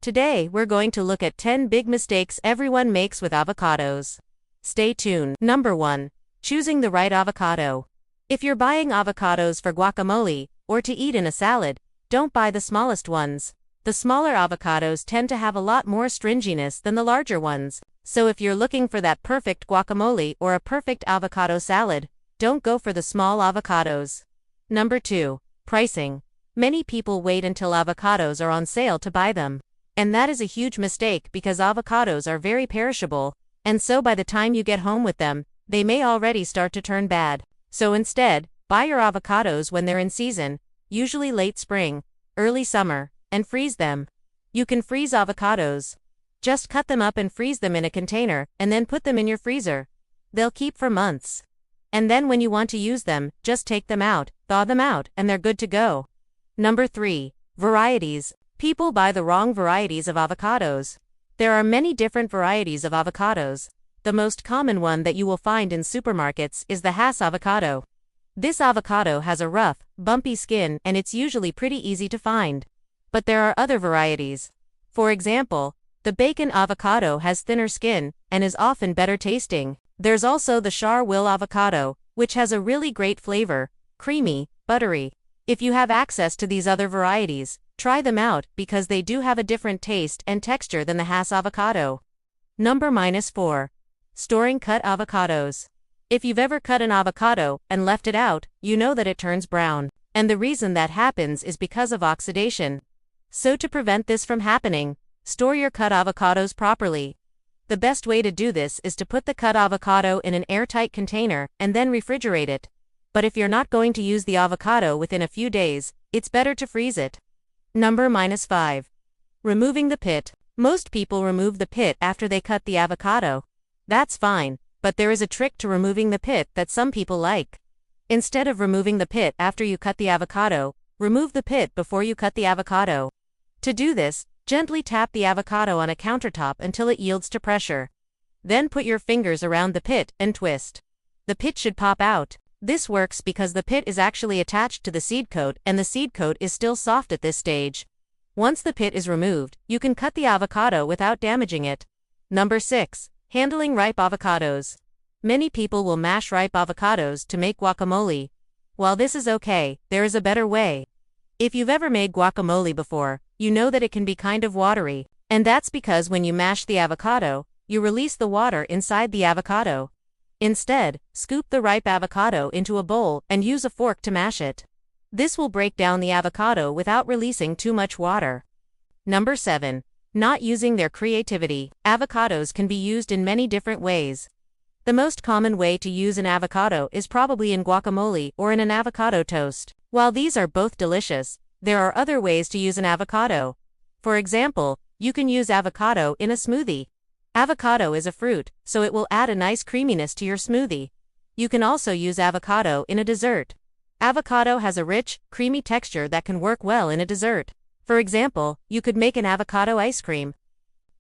Today, we're going to look at 10 big mistakes everyone makes with avocados. Stay tuned. Number 1. Choosing the right avocado. If you're buying avocados for guacamole, or to eat in a salad, don't buy the smallest ones. The smaller avocados tend to have a lot more stringiness than the larger ones, so if you're looking for that perfect guacamole or a perfect avocado salad, don't go for the small avocados. Number 2. Pricing. Many people wait until avocados are on sale to buy them. And that is a huge mistake because avocados are very perishable, and so by the time you get home with them, they may already start to turn bad. So instead, buy your avocados when they're in season, usually late spring, early summer, and freeze them. You can freeze avocados. Just cut them up and freeze them in a container, and then put them in your freezer. They'll keep for months. And then when you want to use them, just take them out, thaw them out, and they're good to go. Number 3. Varieties. People buy the wrong varieties of avocados. There are many different varieties of avocados. The most common one that you will find in supermarkets is the Hass avocado. This avocado has a rough, bumpy skin and it's usually pretty easy to find. But there are other varieties. For example, the Bacon avocado has thinner skin and is often better tasting. There's also the Char-Will avocado, which has a really great flavor, creamy, buttery. If you have access to these other varieties, try them out because they do have a different taste and texture than the Hass avocado. Number -4. Storing cut avocados. If you've ever cut an avocado and left it out, you know that it turns brown. And the reason that happens is because of oxidation. So to prevent this from happening, store your cut avocados properly. The best way to do this is to put the cut avocado in an airtight container and then refrigerate it. But if you're not going to use the avocado within a few days, it's better to freeze it. Number -5. Removing the pit. Most people remove the pit after they cut the avocado. That's fine, but there is a trick to removing the pit that some people like. Instead of removing the pit after you cut the avocado, remove the pit before you cut the avocado. To do this, gently tap the avocado on a countertop until it yields to pressure. Then put your fingers around the pit and twist. The pit should pop out. This works because the pit is actually attached to the seed coat and the seed coat is still soft at this stage. Once the pit is removed, you can cut the avocado without damaging it. Number 6. Handling ripe avocados. Many people will mash ripe avocados to make guacamole. While this is okay, there is a better way. If you've ever made guacamole before, you know that it can be kind of watery, and that's because when you mash the avocado, you release the water inside the avocado. Instead, scoop the ripe avocado into a bowl and use a fork to mash it. This will break down the avocado without releasing too much water. Number 7. Not using their creativity. Avocados can be used in many different ways. The most common way to use an avocado is probably in guacamole or in an avocado toast. While these are both delicious, there are other ways to use an avocado. For example, you can use avocado in a smoothie. Avocado is a fruit, so it will add a nice creaminess to your smoothie. You can also use avocado in a dessert. Avocado has a rich, creamy texture that can work well in a dessert. For example, you could make an avocado ice cream.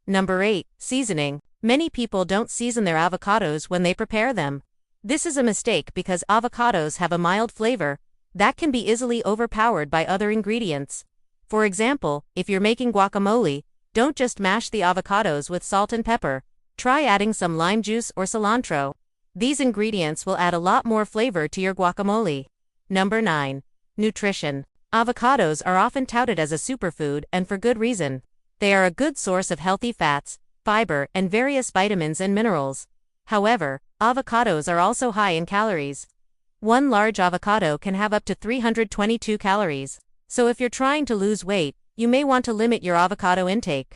Number 8. Seasoning. Many people don't season their avocados when they prepare them. This is a mistake because avocados have a mild flavor that can be easily overpowered by other ingredients. For example, if you're making guacamole, don't just mash the avocados with salt and pepper. Try adding some lime juice or cilantro. These ingredients will add a lot more flavor to your guacamole. Number 9. Nutrition. Avocados are often touted as a superfood and for good reason. They are a good source of healthy fats, fiber, and various vitamins and minerals. However, avocados are also high in calories. One large avocado can have up to 322 calories. So if you're trying to lose weight, you may want to limit your avocado intake.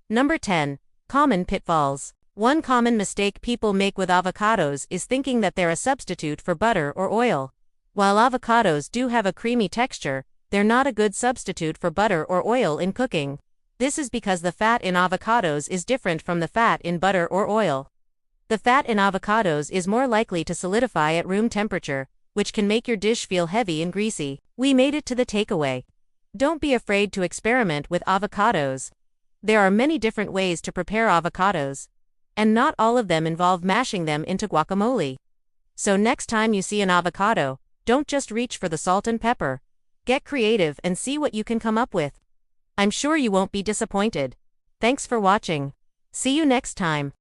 Number 10. Common pitfalls. One common mistake people make with avocados is thinking that they're a substitute for butter or oil. While avocados do have a creamy texture, they're not a good substitute for butter or oil in cooking. This is because the fat in avocados is different from the fat in butter or oil. The fat in avocados is more likely to solidify at room temperature, which can make your dish feel heavy and greasy. We made it to the takeaway. Don't be afraid to experiment with avocados. There are many different ways to prepare avocados, and not all of them involve mashing them into guacamole. So next time you see an avocado, don't just reach for the salt and pepper. Get creative and see what you can come up with. I'm sure you won't be disappointed. Thanks for watching. See you next time.